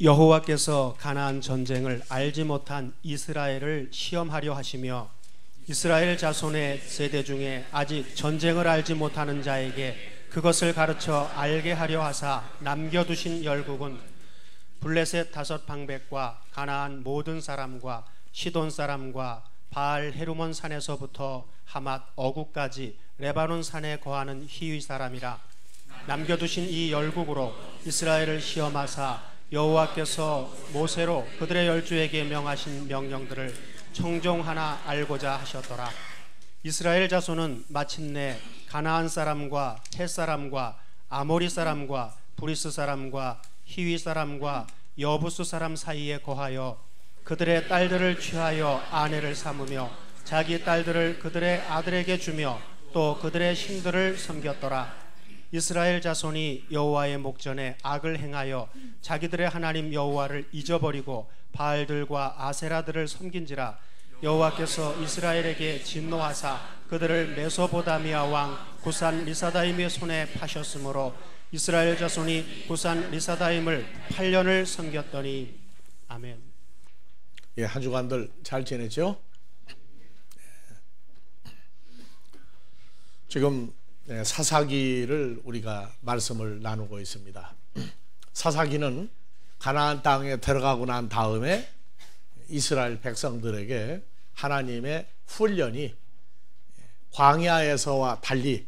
여호와께서 가나안 전쟁을 알지 못한 이스라엘을 시험하려 하시며 이스라엘 자손의 세대 중에 아직 전쟁을 알지 못하는 자에게 그것을 가르쳐 알게 하려 하사 남겨두신 열국은 블레셋 5방백과 가나안 모든 사람과 시돈 사람과 바알 헤르몬 산에서부터 하맛 어구까지 레바논 산에 거하는 히위 사람이라. 남겨두신 이 열국으로 이스라엘을 시험하사 여호와께서 모세로 그들의 열조에게 명하신 명령들을 청종하나 알고자 하셨더라. 이스라엘 자손은 마침내 가나안 사람과 헷 사람과 아모리 사람과 브리스 사람과 히위 사람과 여부스 사람 사이에 거하여 그들의 딸들을 취하여 아내를 삼으며 자기 딸들을 그들의 아들에게 주며 또 그들의 신들을 섬겼더라. 이스라엘 자손이 여호와의 목전에 악을 행하여 자기들의 하나님 여호와를 잊어버리고 바알들과 아세라들을 섬긴지라. 여호와께서 이스라엘에게 진노하사 그들을 메소보다미아 왕 구산 리사다임의 손에 파셨으므로 이스라엘 자손이 구산 리사다임을 8년을 섬겼더니. 아멘. 예, 한 주간들 잘 지냈죠? 지금 사사기를 우리가 말씀을 나누고 있습니다. 사사기는 가나안 땅에 들어가고 난 다음에 이스라엘 백성들에게 하나님의 훈련이 광야에서와 달리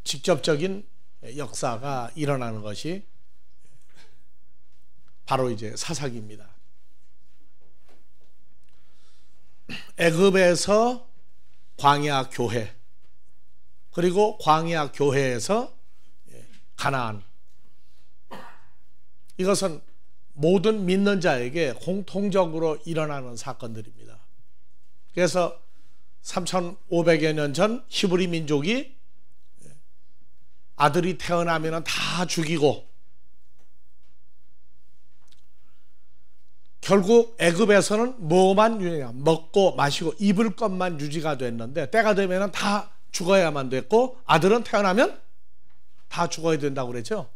직접적인 역사가 일어나는 것이 바로 이제 사사기입니다. 애굽에서 광야 교회, 그리고 광야 교회에서 가나안, 이것은 모든 믿는 자에게 공통적으로 일어나는 사건들입니다. 그래서 3500여 년 전 히브리 민족이 아들이 태어나면 다 죽이고 결국 애굽에서는 뭐만 유지냐, 먹고 마시고 입을 것만 유지가 됐는데 때가 되면 다 죽어야만 됐고 아들은 태어나면 다 죽어야 된다고 그랬죠.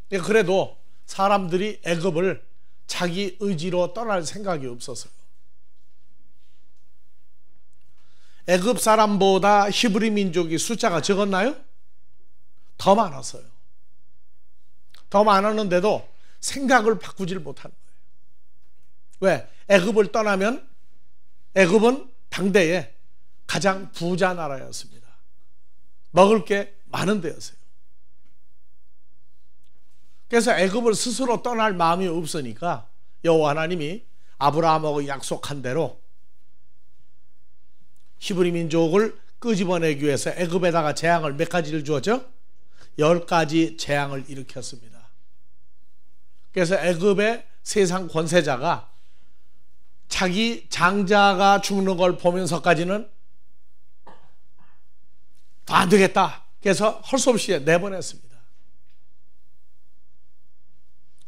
그래도 사람들이 애굽을 자기 의지로 떠날 생각이 없었어요. 애굽 사람보다 히브리 민족이 숫자가 적었나요? 더 많았어요. 더 많았는데도 생각을 바꾸질 못하는 거예요. 왜? 애굽을 떠나면 애굽은 당대에 가장 부자 나라였습니다. 먹을 게 많은 데였어요. 그래서 애굽을 스스로 떠날 마음이 없으니까 여호와 하나님이 아브라함하고 약속한 대로 히브리 민족을 끄집어내기 위해서 애굽에다가 재앙을 몇 가지를 주었죠? 10가지 재앙을 일으켰습니다. 그래서 애굽의 세상 권세자가 자기 장자가 죽는 걸 보면서까지는 더 안 되겠다. 그래서 할 수 없이 내보냈습니다.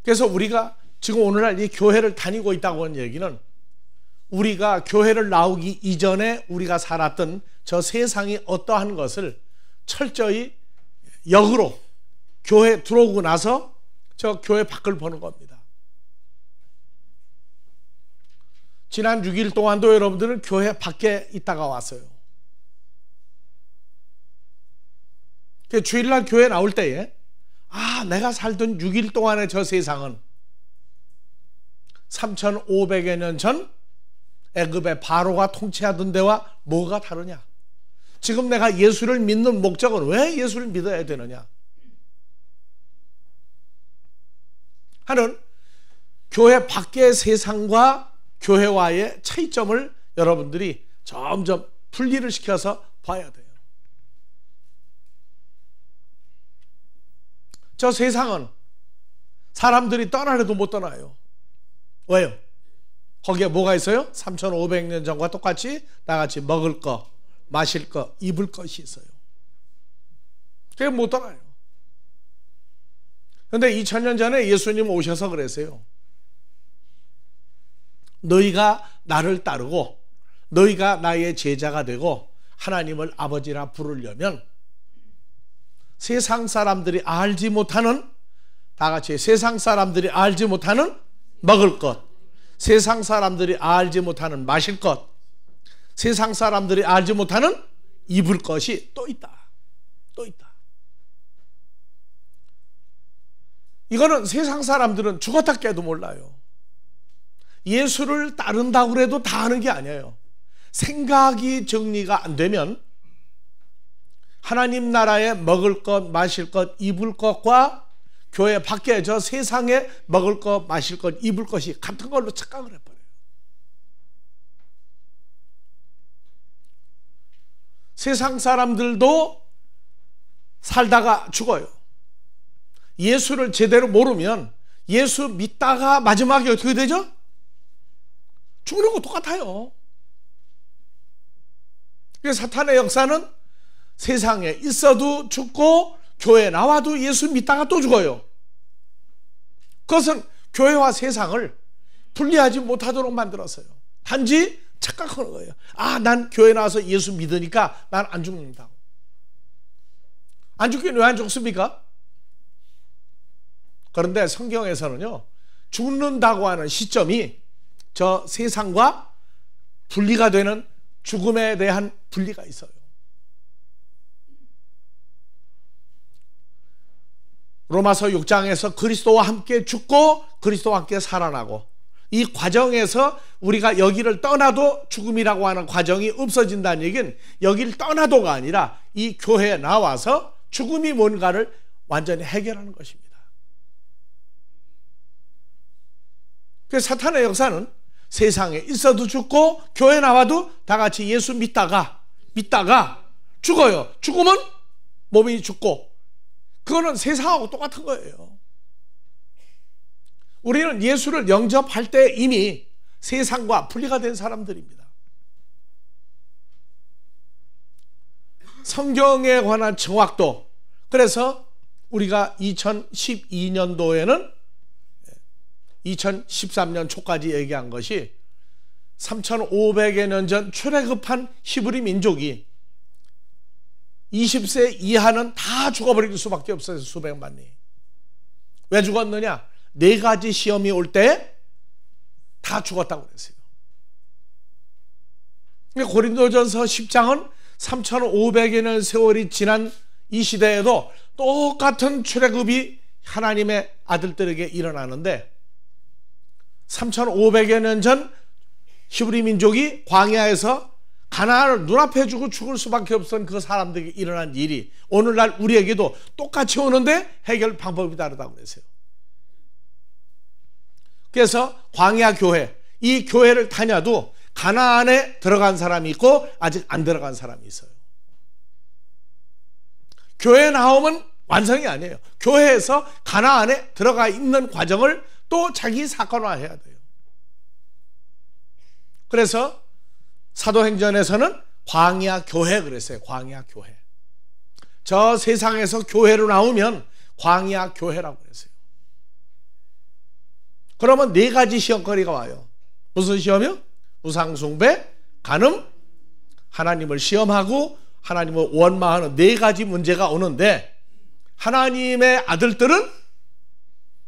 그래서 우리가 지금 오늘날 이 교회를 다니고 있다고 하는 얘기는 우리가 교회를 나오기 이전에 우리가 살았던 저 세상이 어떠한 것을 철저히 역으로 교회 들어오고 나서 저 교회 밖을 보는 겁니다. 지난 6일 동안도 여러분들은 교회 밖에 있다가 왔어요. 주일날 교회 나올 때에 내가 살던 6일 동안의 저 세상은 3500여 년 전 애굽의 바로가 통치하던 데와 뭐가 다르냐? 지금 내가 예수를 믿는 목적은 왜 예수를 믿어야 되느냐? 하는 교회 밖의 세상과 교회와의 차이점을 여러분들이 점점 분리를 시켜서 봐야 돼요. 저 세상은 사람들이 떠나려도 못 떠나요. 왜요? 거기에 뭐가 있어요? 3500년 전과 똑같이 나같이 먹을 거, 마실 거, 입을 것이 있어요. 그게 못 떠나요. 그런데 2000년 전에 예수님 오셔서 그랬어요. 너희가 나를 따르고 너희가 나의 제자가 되고 하나님을 아버지라 부르려면 세상 사람들이 알지 못하는 다 같이 세상 사람들이 알지 못하는 먹을 것, 세상 사람들이 알지 못하는 마실 것, 세상 사람들이 알지 못하는 입을 것이 또 있다. 또 있다. 이거는 세상 사람들은 죽었다 깨도 몰라요. 예수를 따른다고 해도 다 아는 게 아니에요. 생각이 정리가 안 되면 하나님 나라에 먹을 것, 마실 것, 입을 것과 교회 밖에 저 세상에 먹을 것, 마실 것, 입을 것이 같은 걸로 착각을 해버려요. 세상 사람들도 살다가 죽어요. 예수를 제대로 모르면 예수 믿다가 마지막에 어떻게 되죠? 죽는 거 똑같아요. 그래서 사탄의 역사는 세상에 있어도 죽고 교회에 나와도 예수 믿다가 또 죽어요. 그것은 교회와 세상을 분리하지 못하도록 만들었어요. 단지 착각하는 거예요. 아, 난 교회 나와서 예수 믿으니까 난 안 죽는다고. 안 죽긴 왜 안 죽습니까? 그런데 성경에서는요, 죽는다고 하는 시점이 저 세상과 분리가 되는 죽음에 대한 분리가 있어요. 로마서 6장에서 그리스도와 함께 죽고 그리스도와 함께 살아나고, 이 과정에서 우리가 여기를 떠나도 죽음이라고 하는 과정이 없어진다는 얘기는 여기를 떠나도가 아니라 이 교회에 나와서 죽음이 뭔가를 완전히 해결하는 것입니다. 그래서 사탄의 역사는 세상에 있어도 죽고 교회에 나와도 다 같이 예수 믿다가 죽어요. 죽으면 몸이 죽고, 그거는 세상하고 똑같은 거예요. 우리는 예수를 영접할 때 이미 세상과 분리가 된 사람들입니다. 성경에 관한 정확도, 그래서 우리가 2012년도에는 2013년 초까지 얘기한 것이 3500여 년 전 출애굽한 히브리 민족이 20세 이하는 다 죽어버릴 수밖에 없어요. 수백만이. 왜 죽었느냐? 4가지 시험이 올 때 다 죽었다고 그랬어요. 고린도전서 10장은 3500여 년 세월이 지난 이 시대에도 똑같은 출애굽이 하나님의 아들들에게 일어나는데, 3500여 년 전 히브리 민족이 광야에서 가나안을 눈앞에 두고 죽을 수밖에 없었던 그 사람들에게 일어난 일이 오늘날 우리에게도 똑같이 오는데 해결 방법이 다르다고 그랬어요. 그래서 광야 교회, 이 교회를 다녀도 가나안에 들어간 사람이 있고 아직 안 들어간 사람이 있어요. 교회에 나오면 완성이 아니에요. 교회에서 가나안에 들어가 있는 과정을 또 자기 사건화해야 돼요. 그래서 사도행전에서는 광야 교회 그랬어요. 광야 교회. 저 세상에서 교회로 나오면 광야 교회라고 그랬어요. 그러면 4가지 시험거리가 와요. 무슨 시험이요? 우상숭배, 간음, 하나님을 시험하고 하나님을 원망하는 4가지 문제가 오는데, 하나님의 아들들은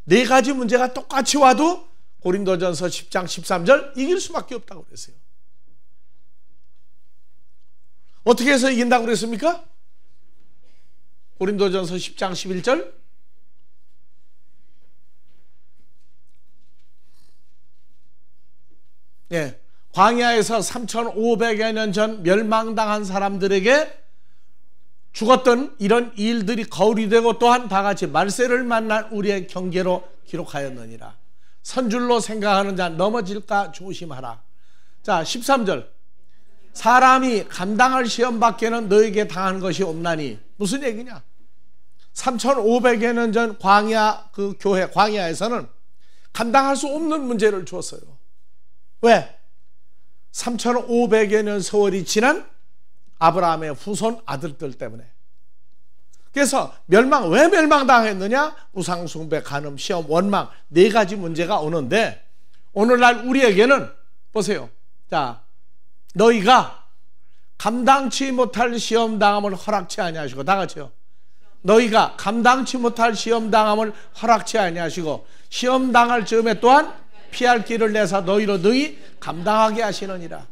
4가지 문제가 똑같이 와도 고린도전서 10장 13절 이길 수밖에 없다고 그랬어요. 어떻게 해서 이긴다고 그랬습니까? 고린도전서 10장 11절, 광야에서 3500여 년 전 멸망당한 사람들에게 죽었던 이런 일들이 거울이 되고, 또한 다 같이 말세를 만난 우리의 경계로 기록하였느니라. 선줄로 생각하는 자 넘어질까 조심하라. 자, 13절, 사람이 감당할 시험밖에는 너에게 당한 것이 없나니. 무슨 얘기냐? 3500여 년 전 광야 그 교회 광야에서는 감당할 수 없는 문제를 주었어요. 왜? 3500여 년 세월이 지난 아브라함의 후손 아들들 때문에. 그래서 왜 멸망당했느냐? 우상숭배, 간음, 시험, 원망 4가지 문제가 오는데, 오늘날 우리에게는 보세요. 자, 너희가 감당치 못할 시험 당함을 허락치 아니하시고, 다 같이요. 너희가 감당치 못할 시험당함을 허락치 아니하시고 시험당할 즈음에 또한 피할 길을 내사 너희로 능히 감당하게 하시느니라.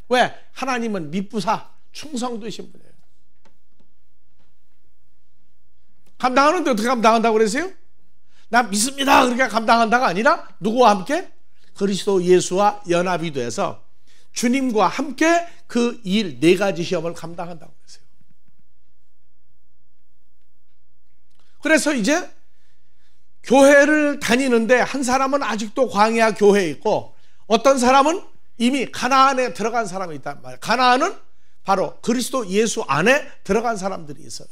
왜? 하나님은 미쁘사 충성되신 분이에요. 감당하는데 어떻게 감당한다고 그랬어요? 나 믿습니다 그러니까 감당한다가 아니라 누구와 함께? 그리스도 예수와 연합이 돼서 주님과 함께 그 일 네 가지 시험을 감당한다고 그랬어요. 그래서 이제 교회를 다니는데 한 사람은 아직도 광야 교회에 있고 어떤 사람은 이미 가나안에 들어간 사람이 있단 말이에요. 가나안은 바로 그리스도 예수 안에 들어간 사람들이 있어요.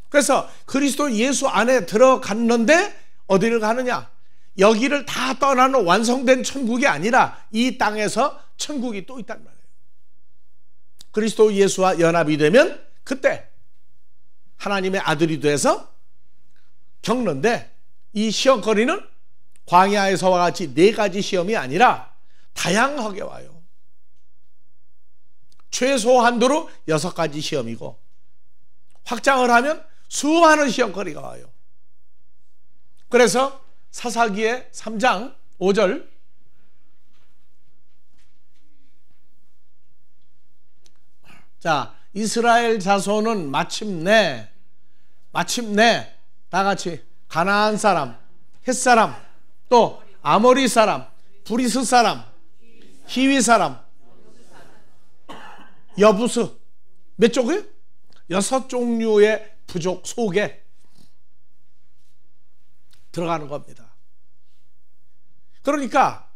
그래서 그리스도 예수 안에 들어갔는데 어디를 가느냐? 여기를 다 떠나는 완성된 천국이 아니라 이 땅에서 천국이 또 있단 말이에요. 그리스도 예수와 연합이 되면 그때 하나님의 아들이 돼서 겪는데 이 시험거리는 광야에서와 같이 네 가지 시험이 아니라 다양하게 와요. 최소한도로 6가지 시험이고 확장을 하면 수많은 시험거리가 와요. 그래서 사사기의 3장 5절 자, 이스라엘 자손은 마침내 다 같이 가나안 사람, 헷 사람, 또 아모리 사람, 브리스 사람, 히위 사람, 여부스 몇 쪽이에요? 6종류의 부족 속에 들어가는 겁니다. 그러니까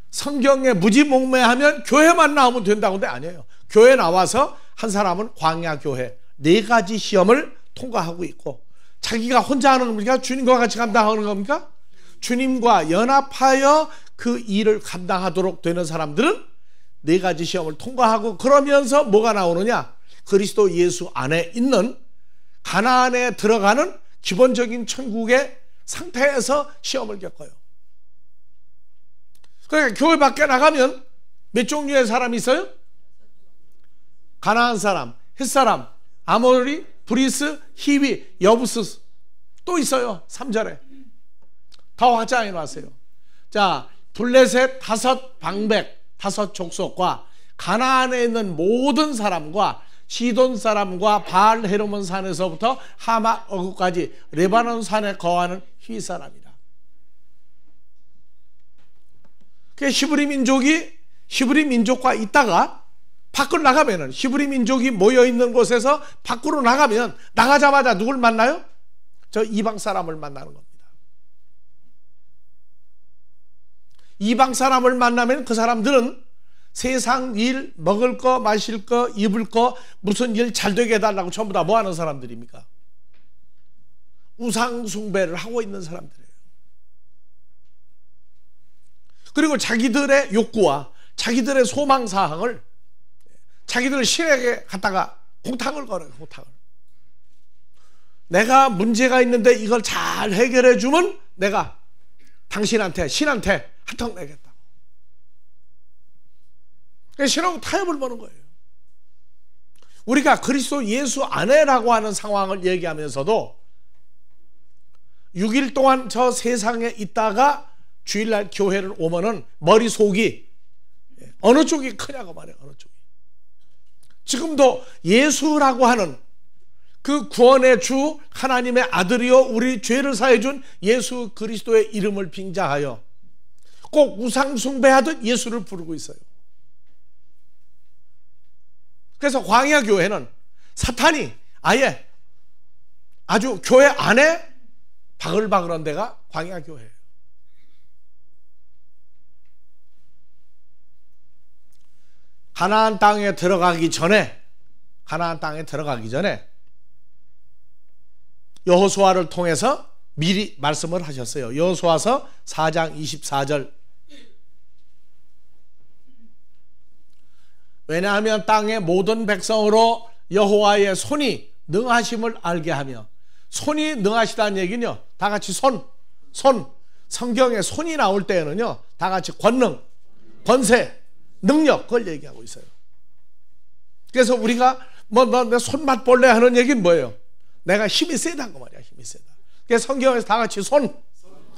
성경에 무지몽매하면 교회만 나오면 된다고 근데 아니에요. 교회 나와서 한 사람은 광야 교회 4가지 시험을 통과하고 있고 자기가 혼자 하는 겁니까? 주님과 같이 감당하는 겁니까? 주님과 연합하여 그 일을 감당하도록 되는 사람들은 4가지 시험을 통과하고 그러면서 뭐가 나오느냐? 그리스도 예수 안에 있는 가나안에 들어가는 기본적인 천국의 상태에서 시험을 겪어요. 그러니까 교회 밖에 나가면 몇 종류의 사람이 있어요? 가나안 사람, 헷 사람, 아모리, 브리스, 히위, 여부스 또 있어요. 3절에 더 확장해 놨어요. 자, 블레셋 5 방백 5 족속과 가나안에 있는 모든 사람과 시돈 사람과 바알 헤르몬 산에서부터 하마 어구까지 레바논 산에 거하는 휘 사람이다. 그 히브리 민족과 있다가 밖으로 나가면은 히브리 민족이 모여 있는 곳에서 밖으로 나가면 나가자마자 누굴 만나요? 저 이방 사람을 만나는 겁니다. 이방 사람을 만나면 그 사람들은 세상 일, 먹을 거, 마실 거, 입을 거, 무슨 일 잘 되게 해달라고 전부 다 뭐 하는 사람들입니까? 우상 숭배를 하고 있는 사람들이에요. 그리고 자기들의 욕구와 자기들의 소망 사항을 자기들 신에게 갖다가 공탁을 걸어요. 공탁을. 내가 문제가 있는데 이걸 잘 해결해 주면 내가 당신한테 신한테 한턱 내겠다. 신하고 타협을 보는 거예요. 우리가 그리스도 예수 안에라고 하는 상황을 얘기하면서도 6일 동안 저 세상에 있다가 주일날 교회를 오면은 머릿속이 어느 쪽이 크냐고 말해요. 어느 쪽이. 지금도 예수라고 하는 그 구원의 주 하나님의 아들이요 우리 죄를 사해 준 예수 그리스도의 이름을 빙자하여 꼭 우상 숭배하듯 예수를 부르고 있어요. 그래서 광야 교회는 사탄이 아예 아주 교회 안에 바글바글한 데가 광야 교회예요. 가나안 땅에 들어가기 전에 여호수아를 통해서 미리 말씀을 하셨어요. 여호수아서 4장 24절. 왜냐하면 땅의 모든 백성으로 여호와의 손이 능하심을 알게 하며, 손이 능하시다는 얘기는요, 다 같이 손. 성경에 손이 나올 때에는요, 다 같이 권능, 권세, 능력, 그걸 얘기하고 있어요. 그래서 우리가 내 손맛 볼래 하는 얘기는 뭐예요? 내가 힘이 세다는 거 말이야. 힘이 세다. 그래서 성경에서 다 같이 손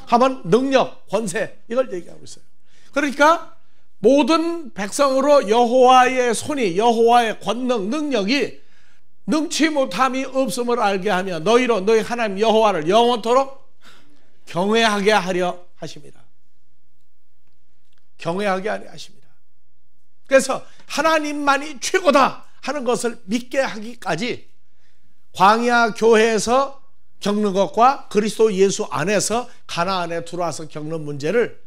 하면 능력, 권세 이걸 얘기하고 있어요. 그러니까 모든 백성으로 여호와의 손이, 여호와의 권능, 능력이 능치 못함이 없음을 알게 하며 너희로 너희 하나님 여호와를 영원토록 경외하게 하려 하십니다. 경외하게 하려 하십니다. 그래서 하나님만이 최고다 하는 것을 믿게 하기까지 광야 교회에서 겪는 것과 그리스도 예수 안에서 가나안에 들어와서 겪는 문제를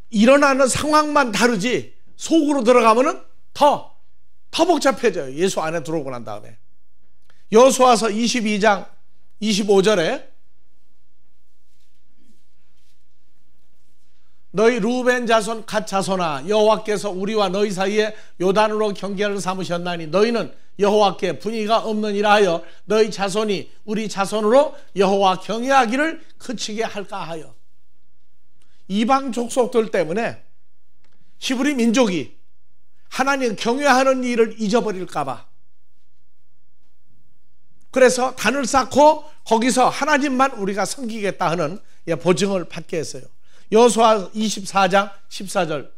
일어나는 상황만 다르지 속으로 들어가면은 더 복잡해져요. 예수 안에 들어오고 난 다음에. 여호수아서 22장 25절에 너희 루벤 자손 갓 자손아 여호와께서 우리와 너희 사이에 요단으로 경계를 삼으셨나니 너희는 여호와께 분의가 없느니라 하여 너희 자손이 우리 자손으로 여호와 경외하기를 그치게 할까 하여. 이방 족속들 때문에 히브리 민족이 하나님 경외하는 일을 잊어버릴까 봐 그래서 단을 쌓고 거기서 하나님만 우리가 섬기겠다 하는 보증을 받게 했어요. 여호수아 24장 14절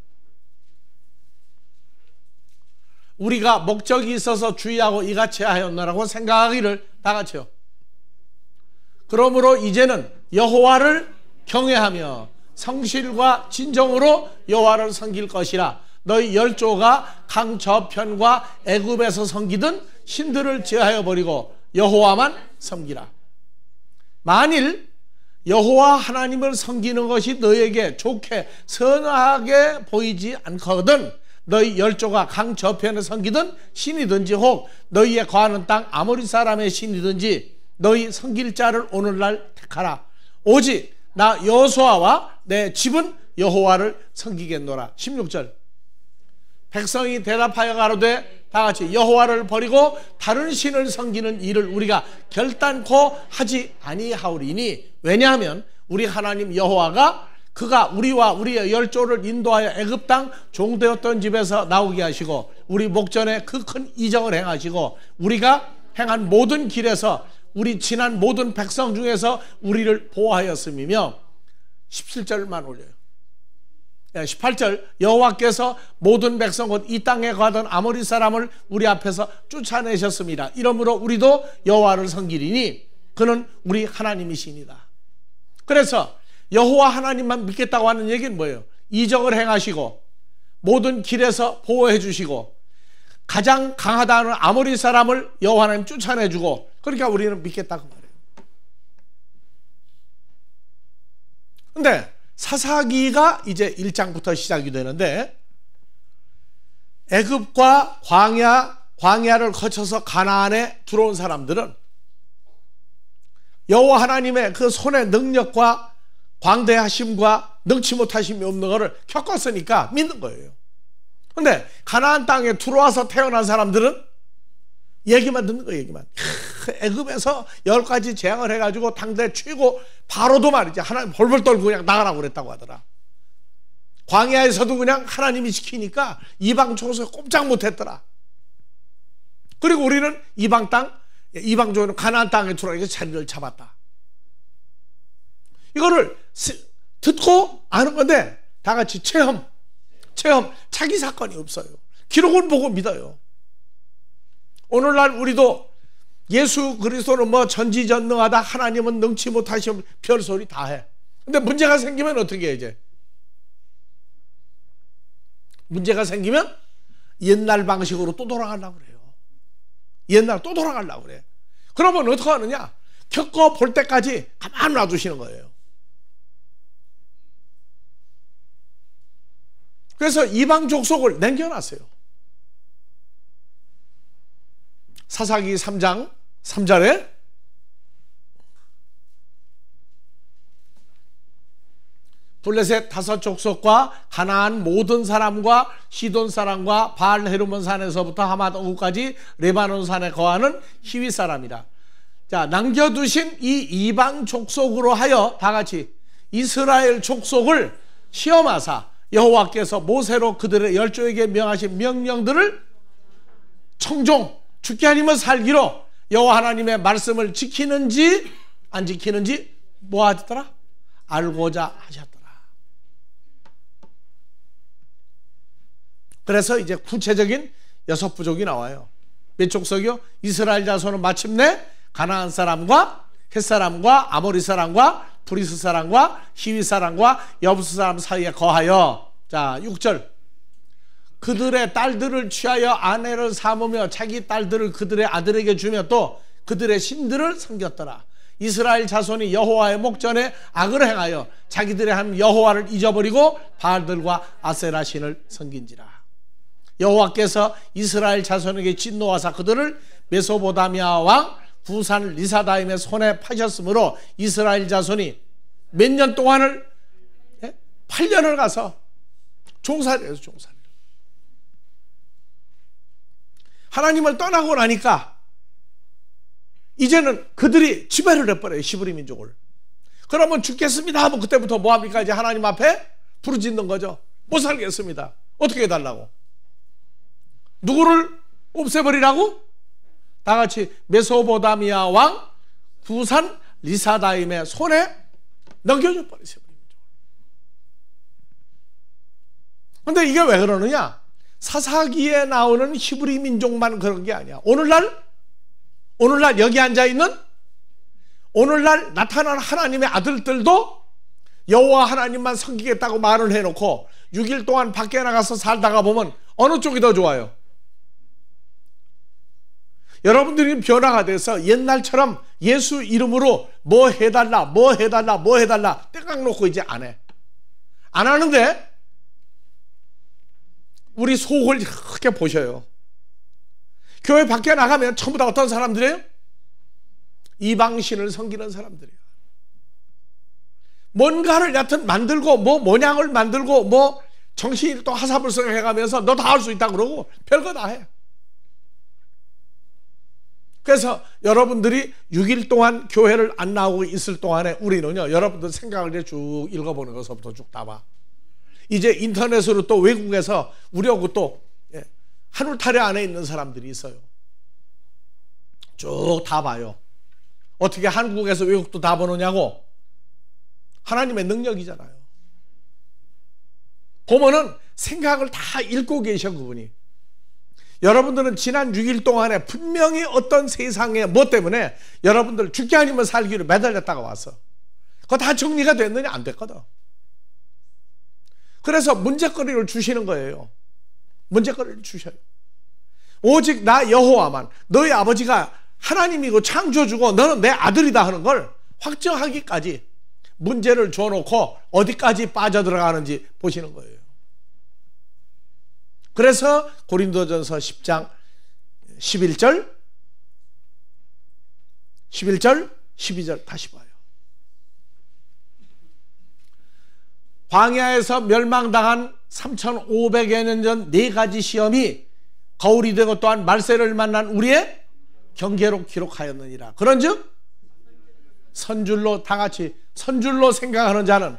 우리가 목적이 있어서 주의하고 이같이 하였노라고 생각하기를 다 같이요. 그러므로 이제는 여호와를 경외하며 성실과 진정으로 여호와를 섬길 것이라. 너희 열조가 강 저편과 애굽에서 섬기던 신들을 제하여 버리고 여호와만 섬기라. 만일 여호와 하나님을 섬기는 것이 너에게 좋게 선하게 보이지 않거든 너희 열조가 강 저편에 섬기던 신이든지 혹 너희의 거하는 땅 아모리 사람의 신이든지 너희 섬길 자를 오늘날 택하라. 오직 나 여호수아와 내 집은 여호와를 섬기겠노라. 16절 백성이 대답하여 가로되 다같이 여호와를 버리고 다른 신을 섬기는 일을 우리가 결단코 하지 아니하오리니 왜냐하면 우리 하나님 여호와가 그가 우리와 우리의 열조를 인도하여 애굽 땅 종되었던 집에서 나오게 하시고 우리 목전에 그 큰 이적을 행하시고 우리가 행한 모든 길에서 우리 지난 모든 백성 중에서 우리를 보호하였음이며 17절만 올려요. 18절 여호와께서 모든 백성 곧 이 땅에 가던 아모리 사람을 우리 앞에서 쫓아내셨습니다. 이러므로 우리도 여호와를 섬기리니 그는 우리 하나님이시니라. 그래서 여호와 하나님만 믿겠다고 하는 얘기는 뭐예요? 이적을 행하시고 모든 길에서 보호해 주시고 가장 강하다는 아모리 사람을 여호와 하나님 쫓아내주고 그러니까 우리는 믿겠다고 말해요. 근데 사사기가 이제 1장부터 시작이 되는데 애굽과 광야를 거쳐서 가나안에 들어온 사람들은 여호와 하나님의 그 손의 능력과 광대하심과 능치 못하심이 없는 것을 겪었으니까 믿는 거예요. 근데 가나안 땅에 들어와서 태어난 사람들은 얘기만 듣는 거예요. 얘기만. 애굽에서 10가지 재앙을 해가지고 당대 최고 바로도 말이지 하나님 벌벌 떨고 그냥 나가라고 그랬다고 하더라. 광야에서도 그냥 하나님이 시키니까 이방 족속에 꼼짝 못했더라. 그리고 우리는 이방 족은 가나안 땅에 들어와서 자리를 잡았다. 이거를 듣고 아는 건데 다 같이 체험 자기 사건이 없어요. 기록을 보고 믿어요. 오늘날 우리도 예수 그리스도는 뭐 전지전능하다 하나님은 능치 못하시면 별소리 다 해. 근데 문제가 생기면 어떻게 해? 이제 문제가 생기면 옛날 방식으로 또 돌아가려고 그래요. 옛날 또 돌아가려고 그래. 그러면 어떻게 하느냐? 겪어볼 때까지 가만 놔두시는 거예요. 그래서 이방 족속을 남겨놨어요. 사사기 3장 3절에 블레셋 5 족속과 가나안 모든 사람과 시돈 사람과 바알 헤르몬 산에서부터 하맛 오구까지 레바논 산에 거하는 히위 사람이라. 자, 남겨두신 이 이방 족속으로 하여 다 같이 이스라엘 족속을 시험하사 여호와께서 모세로 그들의 열조에게 명하신 명령들을 청종 죽게 아니면 살기로 여호와 하나님의 말씀을 지키는지 안 지키는지 뭐 하더라? 알고자 하셨더라. 그래서 이제 구체적인 6부족이 나와요. 몇 족속이요? 이스라엘 자손은 마침내 가나안 사람과 헷사람과 아모리 사람과 브리스 사람과 히위 사람과 여부스 사람 사이에 거하여, 자 6절, 그들의 딸들을 취하여 아내를 삼으며 자기 딸들을 그들의 아들에게 주며 또 그들의 신들을 섬겼더라. 이스라엘 자손이 여호와의 목전에 악을 행하여 자기들의 한 여호와를 잊어버리고 바알들과 아세라 신을 섬긴지라. 여호와께서 이스라엘 자손에게 진노하사 그들을 메소보다미아 왕 부산 리사다임의 손에 파셨으므로 이스라엘 자손이 몇 년 동안을 8년을 가서 종살이를 해서 종살이. 하나님을 떠나고 나니까 이제는 그들이 지배를 해버려요. 히브리 민족을. 그러면 죽겠습니다 하면 그때부터 뭐합니까? 이제 하나님 앞에 부르짖는 거죠. 못 살겠습니다. 어떻게 해달라고? 누구를 없애버리라고? 다 같이 메소보다미아 왕 부산 리사다임의 손에 넘겨줘 버리세요. 근데 이게 왜 그러느냐? 사사기에 나오는 히브리 민족만 그런 게 아니야. 오늘날 여기 앉아있는 오늘날 나타난 하나님의 아들들도 여호와 하나님만 섬기겠다고 말을 해놓고 6일 동안 밖에 나가서 살다가 보면 어느 쪽이 더 좋아요? 여러분들이 변화가 돼서 옛날처럼 예수 이름으로 뭐 해달라 떼깍 놓고 이제 안 해. 안 하는데 우리 속을 크게 보셔요. 교회 밖에 나가면 전부 다 어떤 사람들이에요? 이방신을 섬기는 사람들이에요. 뭔가를 여튼 만들고 뭐 모양을 만들고 뭐 정신이 또 하사불성 해가면서 너 다 할 수 있다 그러고 별거 다 해. 그래서 여러분들이 6일 동안 교회를 안 나오고 있을 동안에 우리는요, 여러분들 생각을 쭉 읽어보는 것부터 쭉 다 봐. 이제 인터넷으로 또 외국에서 우리하고 또 한울타리 안에 있는 사람들이 있어요. 쭉 다 봐요. 어떻게 한국에서 외국도 다 보느냐고? 하나님의 능력이잖아요. 보면은 생각을 다 읽고 계셔, 그분이. 여러분들은 지난 6일 동안에 분명히 어떤 세상에 뭐 때문에 여러분들 죽기 아니면 살기로 매달렸다가 왔어. 그거 다 정리가 됐느냐? 안 됐거든. 그래서 문제거리를 주시는 거예요. 문제거리를 주셔요. 오직 나 여호와만, 너희 아버지가 하나님이고 창조주고 너는 내 아들이다 하는 걸 확정하기까지 문제를 줘놓고 어디까지 빠져들어가는지 보시는 거예요. 그래서 고린도전서 10장 11절 12절 다시 봐요. 광야에서 멸망당한 3500여 년 전 4가지 시험이 거울이 되고 또한 말세를 만난 우리의 경계로 기록하였느니라. 그런즉 선줄로, 다 같이 선줄로 생각하는 자는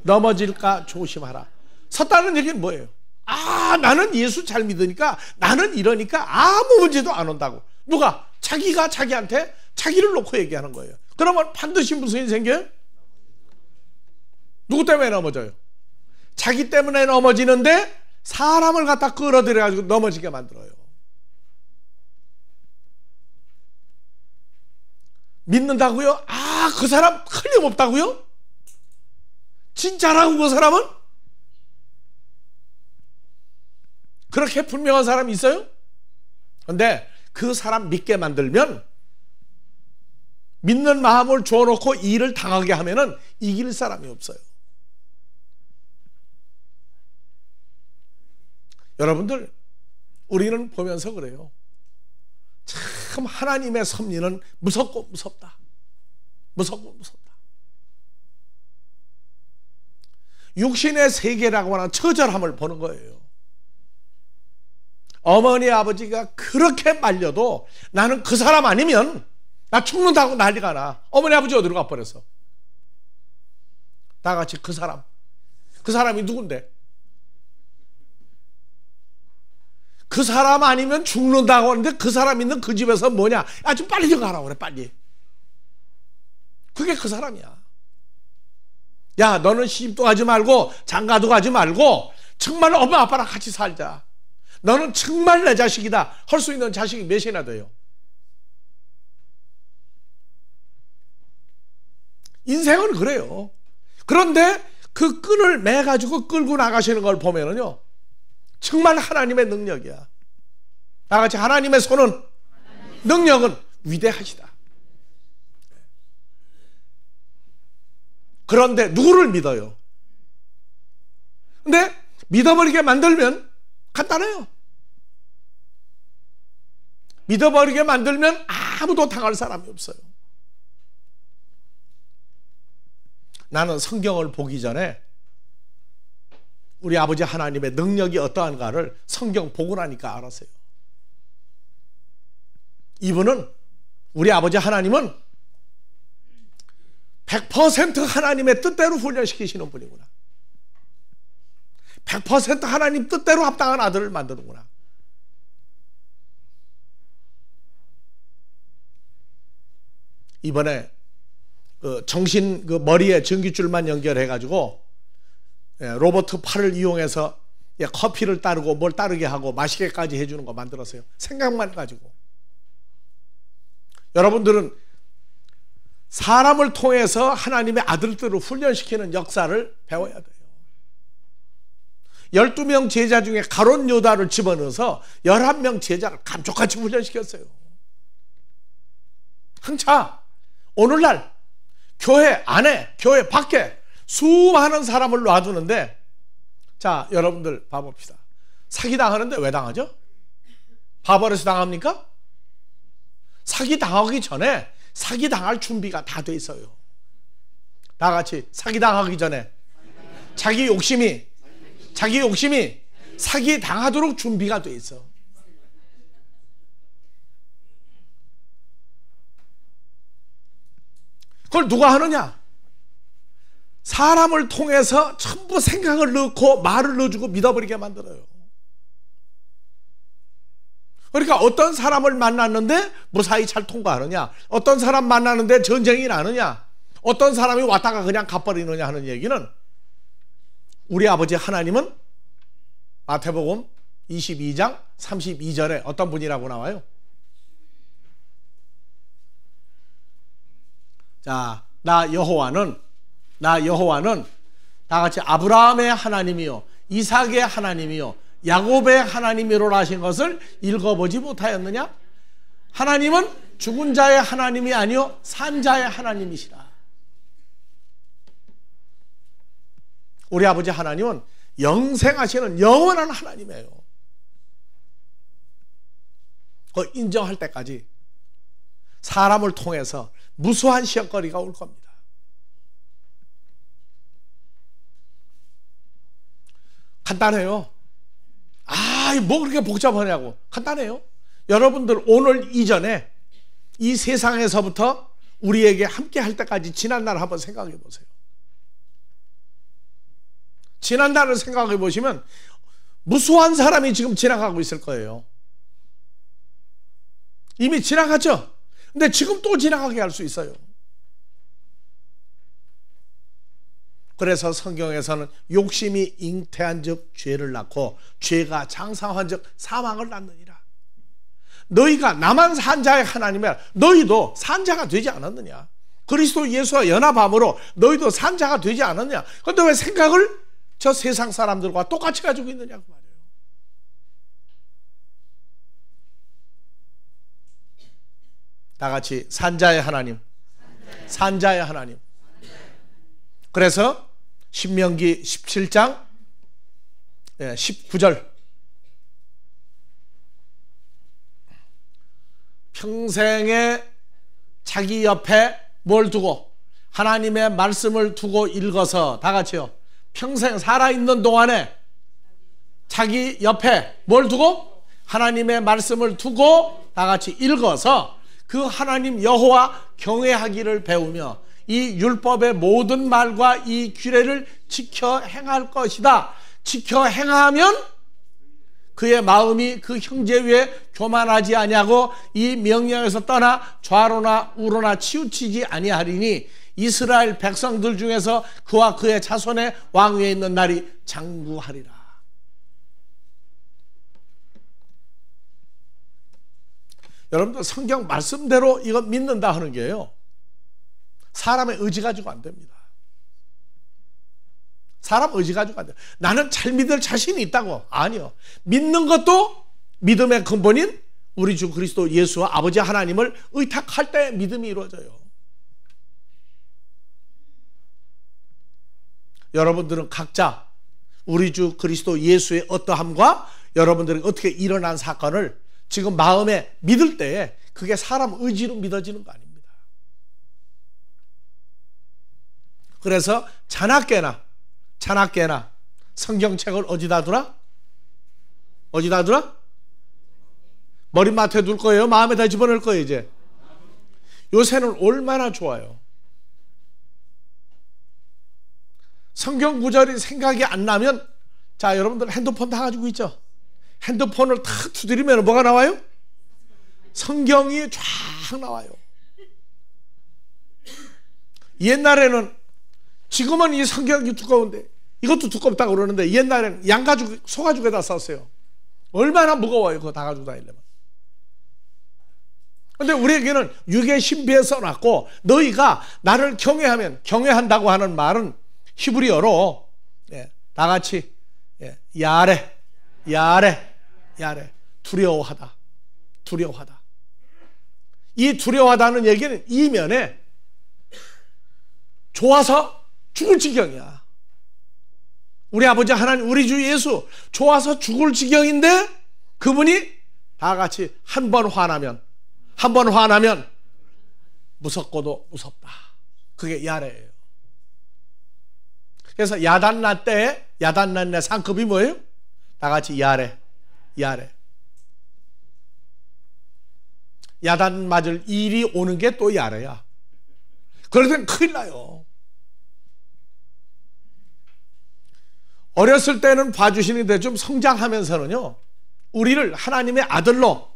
넘어질까 조심하라. 섰다는 얘기는 뭐예요? 나는 예수 잘 믿으니까, 나는 이러니까 아무 문제도 안 온다고. 누가? 자기가 자기한테 자기를 놓고 얘기하는 거예요. 그러면 반드시 무슨 일이 생겨요? 누구 때문에 넘어져요? 자기 때문에 넘어지는데 사람을 갖다 끌어들여가지고 넘어지게 만들어요. 믿는다고요? 그 사람 틀림없다고요? 진짜라고 그 사람은? 그렇게 분명한 사람이 있어요? 근데 그 사람 믿게 만들면, 믿는 마음을 줘놓고 일을 당하게 하면은 이길 사람이 없어요. 여러분들, 우리는 보면서 그래요. 참 하나님의 섭리는 무섭고 무섭다. 무섭고 무섭다. 육신의 세계라고 하는 처절함을 보는 거예요. 어머니 아버지가 그렇게 말려도 나는 그 사람 아니면 나 죽는다고 난리가 나. 어머니 아버지 어디로 가버렸어? 다 같이 그 사람이 누군데? 그 사람 아니면 죽는다고 하는데 그 사람 있는 그 집에서 뭐냐? 좀 빨리 좀 가라고 그래, 빨리. 그게 그 사람이야. 야, 너는 시집도 가지 말고 장가도 가지 말고 정말 엄마 아빠랑 같이 살자. 너는 정말 내 자식이다. 할 수 있는 자식이 몇이나 돼요. 인생은 그래요. 그런데 그 끈을 매가지고 끌고 나가시는 걸 보면은요, 정말 하나님의 능력이야. 나같이 하나님의 손은, 능력은 위대하시다. 그런데 누구를 믿어요? 근데 믿어버리게 만들면 간단해요. 믿어버리게 만들면 아무도 당할 사람이 없어요. 나는 성경을 보기 전에 우리 아버지 하나님의 능력이 어떠한가를 성경 보고 나니까 알았어요. 이분은, 우리 아버지 하나님은 100% 하나님의 뜻대로 훈련시키시는 분이구나. 100% 하나님 뜻대로 합당한 아들을 만드는구나. 이번에 정신 머리에 전기줄만 연결해가지고 로봇 팔을 이용해서 커피를 따르고 뭘 따르게 하고 마시게까지 해주는 거 만들었어요. 생각만 가지고. 여러분들은 사람을 통해서 하나님의 아들들을 훈련시키는 역사를 배워야 돼요. 12명 제자 중에 가룟 유다를 집어넣어서 11명 제자를 감쪽같이 훈련시켰어요. 흥차 오늘날 교회 안에, 교회 밖에 수많은 사람을 놔두는데, 자, 여러분들 봐봅시다. 사기당하는데 왜 당하죠? 바보라서 당합니까? 사기당하기 전에 사기당할 준비가 다 돼 있어요. 다 같이 사기당하기 전에 자기 욕심이 사기당하도록 준비가 돼 있어. 그걸 누가 하느냐? 사람을 통해서 전부 생각을 넣고 말을 넣어주고 믿어버리게 만들어요. 그러니까 어떤 사람을 만났는데 무사히 잘 통과하느냐, 어떤 사람 만나는데 전쟁이 나느냐, 어떤 사람이 왔다가 그냥 가버리느냐 하는 얘기는, 우리 아버지 하나님은 마태복음 22장 32절에 어떤 분이라고 나와요? 자, 나 여호와는 다같이 아브라함의 하나님이요 이삭의 하나님이요 야곱의 하나님이로라 하신 것을 읽어보지 못하였느냐? 하나님은 죽은 자의 하나님이 아니요 산 자의 하나님이시라. 우리 아버지 하나님은 영생하시는 영원한 하나님이에요. 그 인정할 때까지 사람을 통해서 무수한 시험거리가 올 겁니다. 간단해요. 뭐 그렇게 복잡하냐고. 간단해요. 여러분들 오늘 이전에 이 세상에서부터 우리에게 함께 할 때까지 지난날 한번 생각해 보세요. 지난날을 생각해 보시면 무수한 사람이 지금 지나가고 있을 거예요. 이미 지나갔죠? 근데 지금 또 지나가게 할 수 있어요. 그래서 성경에서는 욕심이 잉태한 즉 죄를 낳고 죄가 장성한 즉 사망을 낳느니라. 너희가 나만 산 자의 하나님이라. 너희도 산 자가 되지 않았느냐? 그리스도 예수와 연합함으로 너희도 산 자가 되지 않았느냐? 그런데 왜 생각을 저 세상 사람들과 똑같이 가지고 있느냐고 말이에요. 다 같이 산 자의 하나님, 산 자의 하나님. 그래서 신명기 17장 19절, 평생에 자기 옆에 뭘 두고? 하나님의 말씀을 두고 읽어서, 다 같이요, 평생 살아있는 동안에 자기 옆에 뭘 두고? 하나님의 말씀을 두고 다 같이 읽어서 그 하나님 여호와 경외하기를 배우며 이 율법의 모든 말과 이 규례를 지켜 행할 것이다. 지켜 행하면 그의 마음이 그 형제 위에 교만하지 아니하고 이 명령에서 떠나 좌로나 우로나 치우치지 아니하리니 이스라엘 백성들 중에서 그와 그의 자손의 왕 위에 있는 날이 장구하리라. 여러분들 성경 말씀대로 이거 믿는다 하는 게요, 사람의 의지 가지고 안 됩니다. 사람 의지 가지고 안 돼요. 나는 잘 믿을 자신이 있다고. 아니요. 믿는 것도 믿음의 근본인 우리 주 그리스도 예수와 아버지 하나님을 의탁할 때 믿음이 이루어져요. 여러분들은 각자 우리 주 그리스도 예수의 어떠함과 여러분들이 어떻게 일어난 사건을 지금 마음에 믿을 때에 그게 사람 의지로 믿어지는 거 아닙니다. 그래서 자나깨나 성경책을 어디다 두라? 어디다 두라? 머리맡에 둘 거예요? 마음에다 집어넣을 거예요? 이제 요새는 얼마나 좋아요. 성경 구절이 생각이 안 나면, 자, 여러분들 핸드폰 다 가지고 있죠? 핸드폰을 탁 두드리면 뭐가 나와요? 성경이 쫙 나와요. 옛날에는, 지금은 이 성경이 두꺼운데 이것도 두껍다고 그러는데 옛날에는 양가죽, 소가죽에다 썼어요. 얼마나 무거워요, 그거 다 가지고 다니려면. 근데 우리에게는 유괴 신비에 써놨고, 너희가 나를 경외하면, 경외한다고 하는 말은 히브리어로 다 같이 야레, 두려워하다. 이 두려워하다는 얘기는 이면에 좋아서 죽을 지경이야. 우리 아버지 하나님, 우리 주 예수 좋아서 죽을 지경인데 그분이 다 같이 한 번 화나면 무섭고도 무섭다. 그게 야레예요. 그래서 야단날 때, 야단날 내 상급이 뭐예요? 다 같이 야레. 야단 맞을 일이 오는 게 또 야레야. 그럴 땐 큰일 나요. 어렸을 때는 봐주시는데 좀 성장하면서는요, 우리를 하나님의 아들로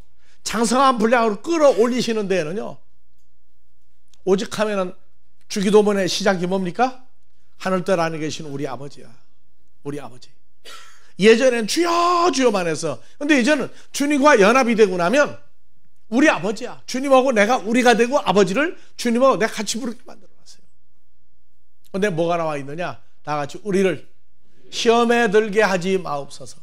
장성한 분량으로 끌어올리시는 데에는요, 오직 하면은 주기도문의 시작이 뭡니까? 하늘들 안에 계신 우리 아버지야. 우리 아버지. 예전엔 주여 주여만 해서, 근데 이제는 주님과 연합이 되고 나면 우리 아버지야. 주님하고 내가 우리가 되고 아버지를 주님하고 내가 같이 부르게 만들어놨어요. 근데 뭐가 나와 있느냐? 다 같이 우리를 시험에 들게 하지 마옵소서.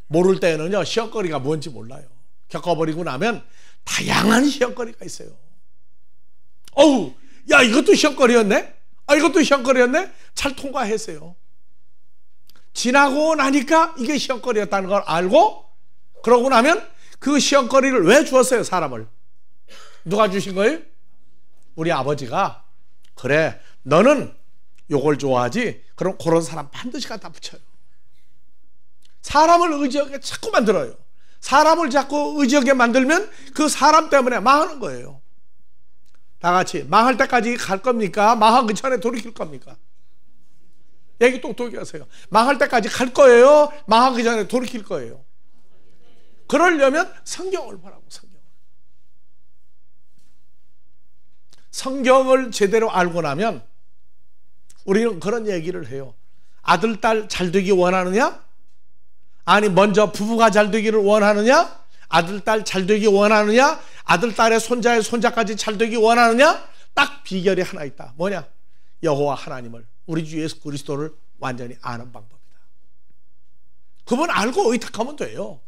모를 때는요, 시험거리가 뭔지 몰라요. 겪어버리고 나면 다양한 시험거리가 있어요. 어우, 야, 이것도 시험거리였네? 아, 이것도 시험거리였네? 잘 통과했어요. 지나고 나니까 이게 시험거리였다는 걸 알고, 그러고 나면 그 시험거리를 왜 주었어요, 사람을? 누가 주신 거예요? 우리 아버지가, 그래, 너는 요걸 좋아하지? 그럼 그런 사람 반드시 갖다 붙여요. 사람을 의지하게 자꾸 만들어요. 사람을 자꾸 의지하게 만들면 그 사람 때문에 망하는 거예요. 다 같이 망할 때까지 갈 겁니까? 망하기 전에 돌이킬 겁니까? 얘기 똑똑히 하세요. 망할 때까지 갈 거예요? 망하기 전에 돌이킬 거예요? 그러려면 성경을 보라고. 성경을 제대로 알고 나면 우리는 그런 얘기를 해요. 아들, 딸 잘 되기 원하느냐? 아니, 먼저 부부가 잘 되기를 원하느냐? 아들, 딸 잘 되기 원하느냐? 아들, 딸의 손자의 손자까지 잘 되기 원하느냐? 딱 비결이 하나 있다. 뭐냐? 여호와 하나님을, 우리 주 예수 그리스도를 완전히 아는 방법이다. 그분 알고 의탁하면 돼요.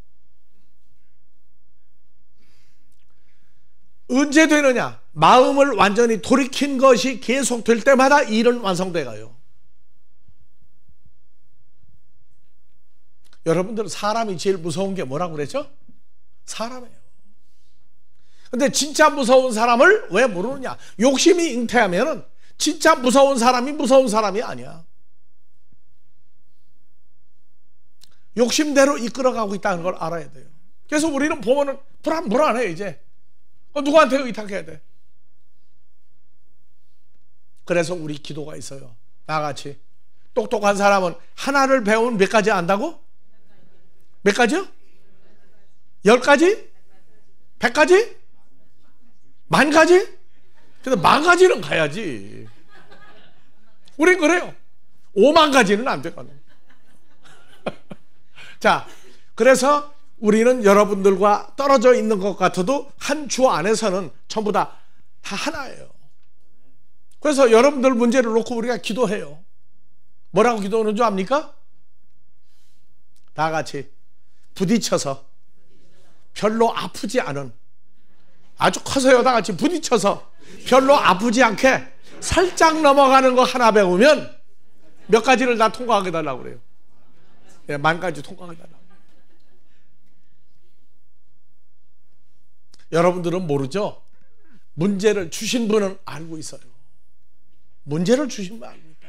언제 되느냐? 마음을 완전히 돌이킨 것이 계속될 때마다 일은 완성돼 가요. 여러분들은 사람이 제일 무서운 게 뭐라고 그랬죠? 사람이에요. 근데 진짜 무서운 사람을 왜 모르느냐? 욕심이 잉태하면은 진짜 무서운 사람이 무서운 사람이 아니야. 욕심대로 이끌어가고 있다는 걸 알아야 돼요. 그래서 우리는 보면은 불안해 이제. 누구한테 의탁해야 돼? 그래서 우리 기도가 있어요. 다 같이 똑똑한 사람은 하나를 배우면 몇 가지 안다고? 몇 가지요? 10가지? 100가지? 10,000가지? 근데 10,000가지는 가야지. 우린 그래요. 50,000가지는 안 되거든. 자, 그래서 우리는 여러분들과 떨어져 있는 것 같아도 한 주 안에서는 전부 다 하나예요. 그래서 여러분들 문제를 놓고 우리가 기도해요. 뭐라고 기도하는 줄 압니까? 다 같이 부딪혀서 별로 아프지 않은, 아주 커서요, 다 같이 부딪혀서 별로 아프지 않게 살짝 넘어가는 거 하나 배우면 몇 가지를 다 통과하게 달라고 그래요. 네, 10,000가지 통과하게 달라고. 여러분들은 모르죠? 문제를 주신 분은 알고 있어요. 문제를 주신 분은 알고 있다.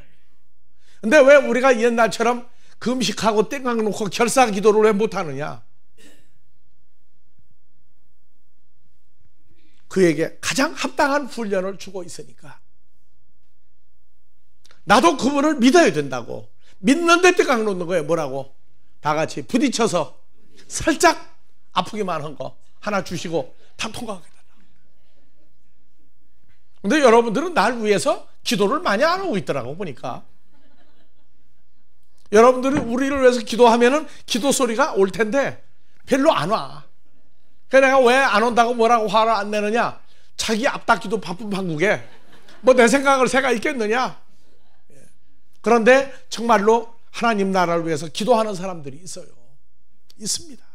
근데 왜 우리가 옛날처럼 금식하고 땡강 놓고 결사 기도를 왜 못하느냐? 그에게 가장 합당한 훈련을 주고 있으니까. 나도 그분을 믿어야 된다고. 믿는데 땡강 놓는 거예요. 뭐라고? 다 같이 부딪혀서 살짝 아프기만 한 거 하나 주시고 다 통과하게 달라. 근데 여러분들은 날 위해서 기도를 많이 안 하고 있더라고 보니까. 여러분들이 우리를 위해서 기도하면은 기도 소리가 올 텐데 별로 안 와. 그래서 내가 왜 안 온다고 뭐라고 화를 안 내느냐? 자기 앞닦기도 바쁜 판국에 뭐 내 생각을 새가 있겠느냐? 그런데 정말로 하나님 나라를 위해서 기도하는 사람들이 있어요. 있습니다.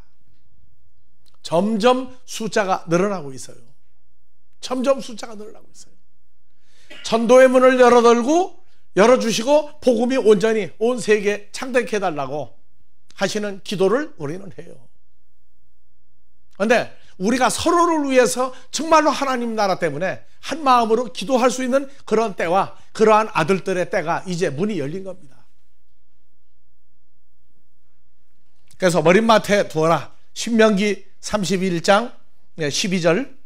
점점 숫자가 늘어나고 있어요. 점점 숫자가 늘어나고 있어요. 전도의 문을 열어주시고 복음이 온전히 온 세계에 창대케 해달라고 하시는 기도를 우리는 해요. 그런데 우리가 서로를 위해서 정말로 하나님 나라 때문에 한 마음으로 기도할 수 있는 그런 때와 그러한 아들들의 때가 이제 문이 열린 겁니다. 그래서 머릿맡에 두어라. 신명기 31장 12절.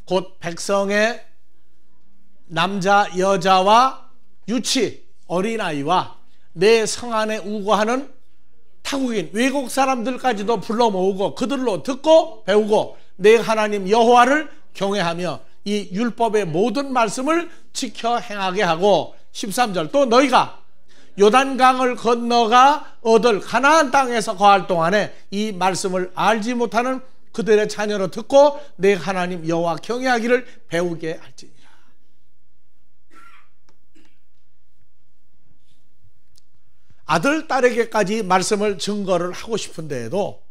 곧 백성의 남자 여자와 유치 어린아이와 내 성 안에 우거하는 타국인 외국 사람들까지도 불러 모으고 그들로 듣고 배우고 내 하나님 여호와를 경외하며 이 율법의 모든 말씀을 지켜 행하게 하고 13절 또 너희가 요단강을 건너가 얻을 가나안 땅에서 거할 동안에 이 말씀을 알지 못하는 그들의 자녀로 듣고 내 하나님 여호와 경외하기를 배우게 할지니라. 아들, 딸에게까지 말씀을 증거를 하고 싶은데도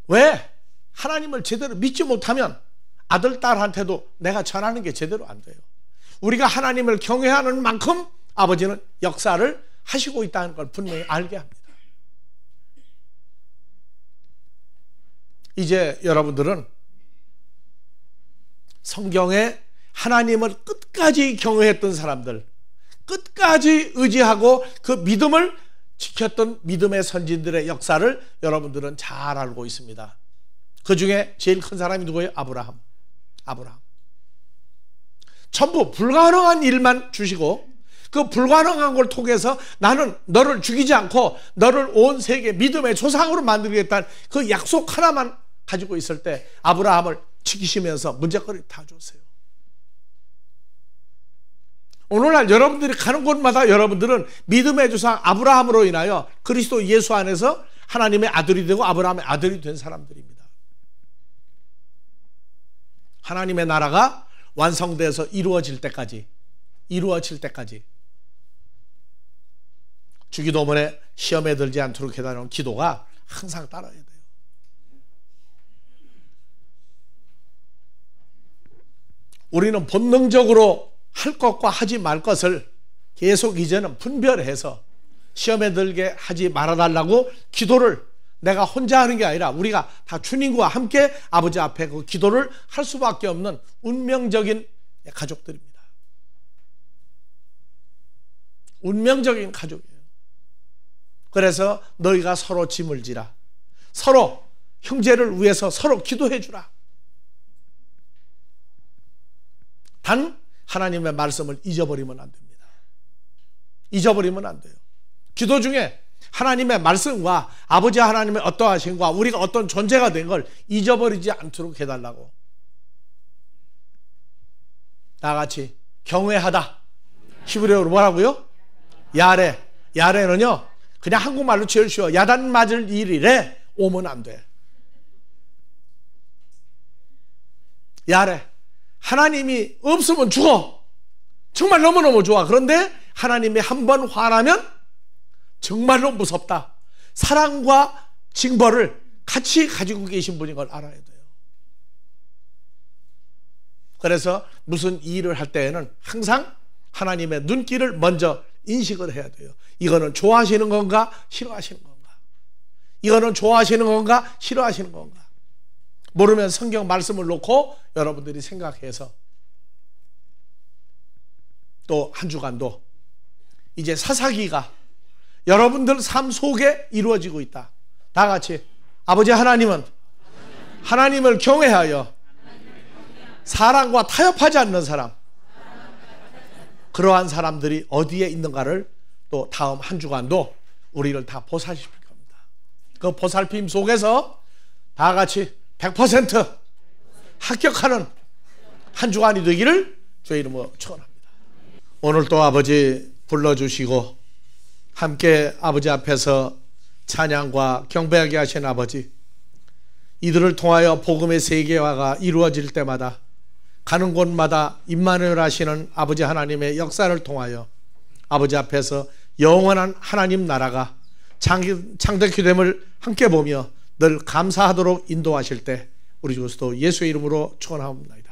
왜 하나님을 제대로 믿지 못하면 아들, 딸한테도 내가 전하는 게 제대로 안 돼요. 우리가 하나님을 경외하는 만큼 아버지는 역사를 하시고 있다는 걸 분명히 알게 합니다. 이제 여러분들은 성경에 하나님을 끝까지 경외했던 사람들, 끝까지 의지하고 그 믿음을 지켰던 믿음의 선진들의 역사를 여러분들은 잘 알고 있습니다. 그 중에 제일 큰 사람이 누구예요? 아브라함. 전부 불가능한 일만 주시고 그 불가능한 걸 통해서 나는 너를 죽이지 않고 너를 온 세계 믿음의 조상으로 만들겠다는 그 약속 하나만 가지고 있을 때 아브라함을 지키시면서 문제거리 다 줬어요. 오늘날 여러분들이 가는 곳마다 여러분들은 믿음의 조상 아브라함으로 인하여 그리스도 예수 안에서 하나님의 아들이 되고 아브라함의 아들이 된 사람들입니다. 하나님의 나라가 완성돼서 이루어질 때까지 주기도문에 시험에 들지 않도록 해달라는 기도가 항상 따라야 돼요. 우리는 본능적으로 할 것과 하지 말 것을 계속 이제는 분별해서 시험에 들게 하지 말아달라고 기도를 내가 혼자 하는 게 아니라 우리가 다 주님과 함께 아버지 앞에 그 기도를 할 수밖에 없는 운명적인 가족들입니다. 운명적인 가족이에요. 그래서 너희가 서로 짐을 지라. 서로 형제를 위해서 서로 기도해 주라. 단 하나님의 말씀을 잊어버리면 안 됩니다. 잊어버리면 안 돼요. 기도 중에 하나님의 말씀과 아버지 하나님의 어떠하심과 우리가 어떤 존재가 된 걸 잊어버리지 않도록 해달라고. 다 같이 경외하다. 히브리어로 뭐라고요? 야레. 야레는요 그냥 한국말로 제일 쉬워. 야단 맞을 일이래 오면 안 돼. 야레. 하나님이 없으면 죽어. 정말 너무너무 좋아. 그런데 하나님이 한 번 화나면 정말로 무섭다. 사랑과 징벌을 같이 가지고 계신 분인 걸 알아야 돼요. 그래서 무슨 일을 할 때에는 항상 하나님의 눈길을 먼저 인식을 해야 돼요. 이거는 좋아하시는 건가 싫어하시는 건가. 이거는 좋아하시는 건가 싫어하시는 건가. 모르면 성경 말씀을 놓고 여러분들이 생각해서 또 한 주간도 이제 사사기가 여러분들 삶 속에 이루어지고 있다. 다 같이 아버지 하나님은 하나님을 경외하여 사랑과 타협하지 않는 사람, 그러한 사람들이 어디에 있는가를 또 다음 한 주간도 우리를 다 보살필 겁니다. 그 보살핌 속에서 다 같이 100% 합격하는 한 주간이 되기를 주의 이름으로 축원합니다. 오늘 또 아버지 불러주시고 함께 아버지 앞에서 찬양과 경배하게 하신 아버지, 이들을 통하여 복음의 세계화가 이루어질 때마다 가는 곳마다 임마누엘 하시는 아버지 하나님의 역사를 통하여 아버지 앞에서 영원한 하나님 나라가 창대케 됨을 함께 보며 늘 감사하도록 인도하실 때 우리 주도 예수의 이름으로 축원하옵나이다.